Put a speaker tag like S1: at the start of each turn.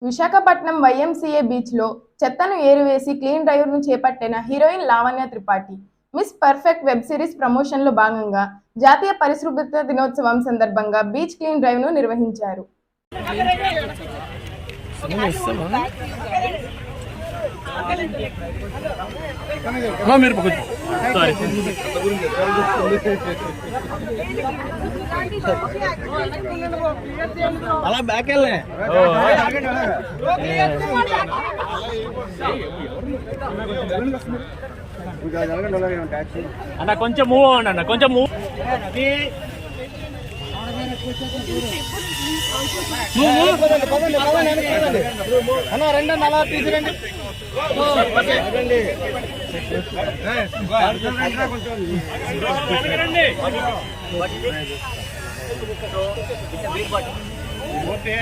S1: Visakhapatnam YMCA బీచ్లో చెత్తను ఏరివేసి clean డ్రైవ్ను చేపట్టిన heroine Lavanya Tripathi Miss Perfect web series ప్రమోషన్లో భాగంగా జాతీయ పరిశుభ్రత దినోత్సవం సందర్భంగా బీచ్ క్లీన్ డ్రైవ్ను నిర్వహించారు.
S2: అలా బ్యాక్ వెళ్ళే అన్న కొంచెం మూవ్ అవ్వండి అన్న కొంచెం మూవ్ అన్న రండి అన్న అలా తీసుకురండి కొంచెం